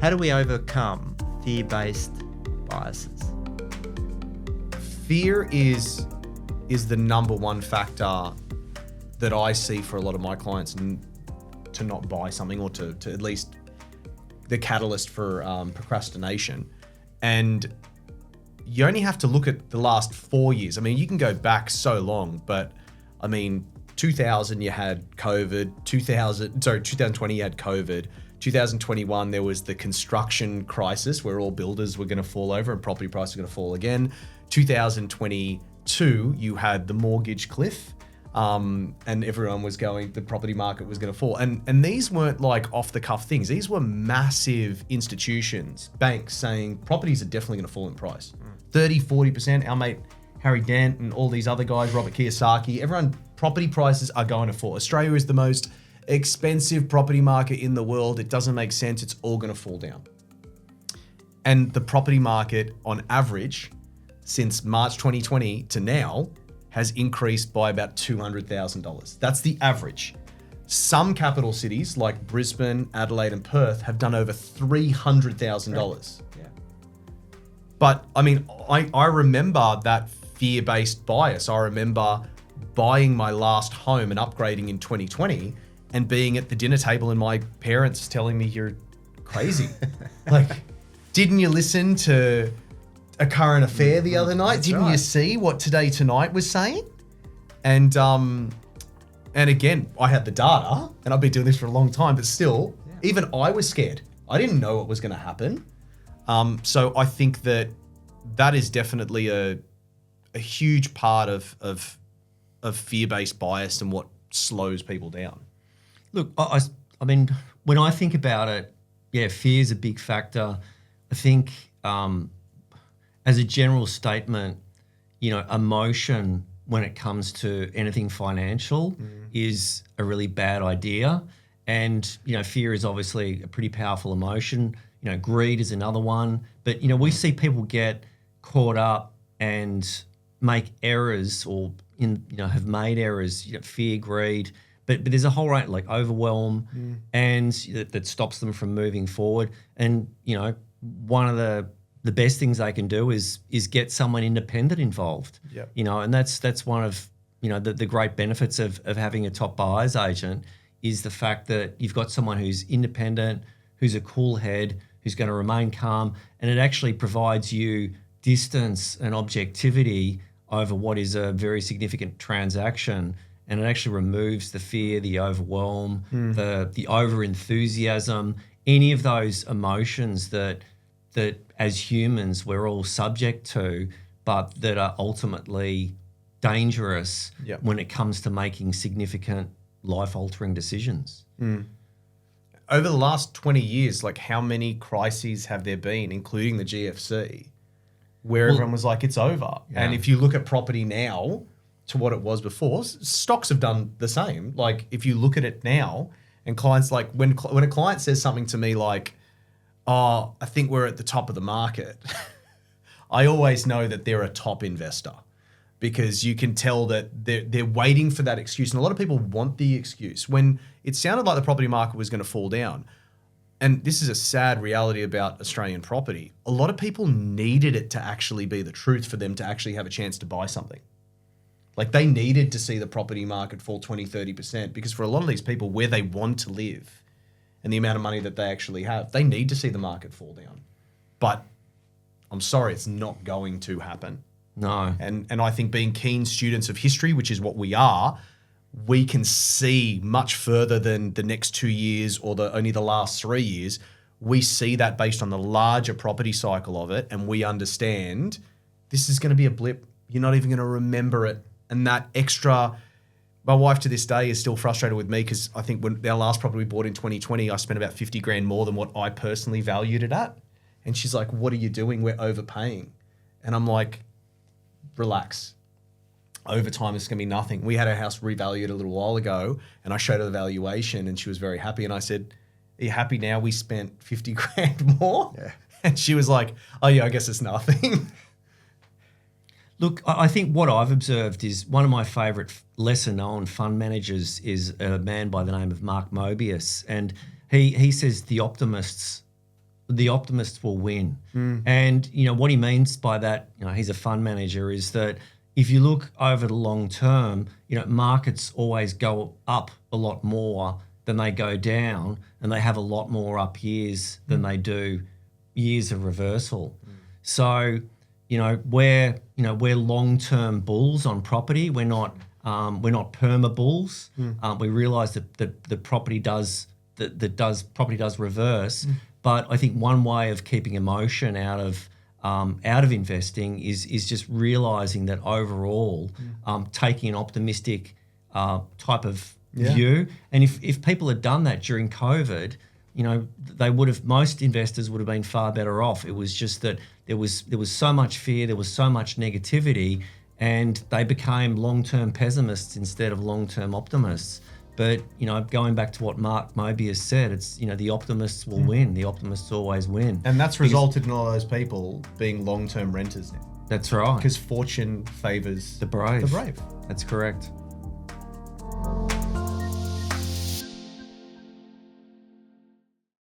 How do we overcome fear-based biases? Fear is the number one factor that I see for a lot of my clients to not buy something, or to at least the catalyst for procrastination. And you only have to look at the last 4 years. I mean, you can go back so long, but I mean, 2000 you had COVID, 2020 you had COVID, 2021 there was the construction crisis where all builders were going to fall over and property prices were going to fall again. 2022 you had the mortgage cliff, and everyone was going, the property market was going to fall. And these weren't like off the cuff things. These were massive institutions, banks saying properties are definitely going to fall in price. 30, 40%. Our mate Harry Dent and all these other guys, Robert Kiyosaki, everyone, property prices are going to fall. Australia is the most expensive property market in the world. It doesn't make sense. It's all going to fall down. And the property market on average since March 2020 to now has increased by about $200,000. That's the average. Some capital cities like Brisbane, Adelaide, and Perth have done over $300,000. Yeah. But I mean, I remember that fear-based bias. I remember buying my last home and upgrading in 2020 and being at the dinner table and my parents telling me, you're crazy. Like, didn't you listen to A Current Affair the other night? That's Didn't right. you see what Today Tonight was saying? And again, I had the data, and I've been doing this for a long time, but still, even I was scared. I didn't know what was going to happen. So I think that is definitely a huge part of fear-based bias and what slows people down. Look, I mean, when I think about it, yeah, fear is a big factor. I think as a general statement, you know, emotion when it comes to anything financial is a really bad idea. And, you know, fear is obviously a pretty powerful emotion. You know, greed is another one. But, you know, we see people get caught up and make errors, or have made errors, fear, greed. But there's a whole range, like overwhelm, and that stops them from moving forward. And, you know, one of the best things they can do is get someone independent involved. Yep. You know, and that's one of, you know, the great benefits of having a top buyer's agent is the fact that you've got someone who's independent, who's a cool head, who's going to remain calm, and it actually provides you distance and objectivity over what is a very significant transaction. And it actually removes the fear, the overwhelm, the over-enthusiasm, any of those emotions that as humans we're all subject to, but that are ultimately dangerous when it comes to making significant life-altering decisions. Over the last 20 years, like, how many crises have there been, including the GFC, where everyone was like, it's over? Yeah. And if you look at property now to what it was before, stocks have done the same. Like, if you look at it now, and clients, like, when a client says something to me like, oh, I think we're at the top of the market, I always know that they're a top investor, because you can tell that they're waiting for that excuse. And a lot of people want the excuse. When it sounded like the property market was going to fall down, and this is a sad reality about Australian property, a lot of people needed it to actually be the truth for them to actually have a chance to buy something. Like, they needed to see the property market fall 20, 30%, because for a lot of these people, where they want to live and the amount of money that they actually have, they need to see the market fall down. But I'm sorry, it's not going to happen. No. And I think, being keen students of history, which is what we are, we can see much further than the next 2 years or only the last 3 years. We see that based on the larger property cycle of it, and we understand this is going to be a blip. You're not even going to remember it. And that extra, my wife to this day is still frustrated with me, because I think when our last property we bought in 2020, I spent about 50 grand more than what I personally valued it at. And she's like, what are you doing? We're overpaying. And I'm like, relax. Over time, it's going to be nothing. We had our house revalued a little while ago, and I showed her the valuation, and she was very happy. And I said, are you happy now we spent 50 grand more? Yeah. And she was like, oh yeah, I guess it's nothing. Look, I think what I've observed is one of my favourite lesser-known fund managers is a man by the name of Mark Mobius, and he says the optimists the optimists will win. And, what he means by that, he's a fund manager, is that if you look over the long term, markets always go up a lot more than they go down, and they have a lot more up years than they do years of reversal. So, we're long-term bulls on property. We're not perma bulls. We realise that property does reverse. But I think one way of keeping emotion out of investing is just realising that overall, taking an optimistic type of view. And if people had done that during COVID, most investors would have been far better off. It was just that there was so much fear, there was so much negativity, and they became long-term pessimists instead of long-term optimists. But, going back to what Mark Mobius said, it's, the optimists will win. The optimists always win. And that's resulted in all those people being long-term renters now. That's right. Because fortune favours the brave. The brave. That's correct.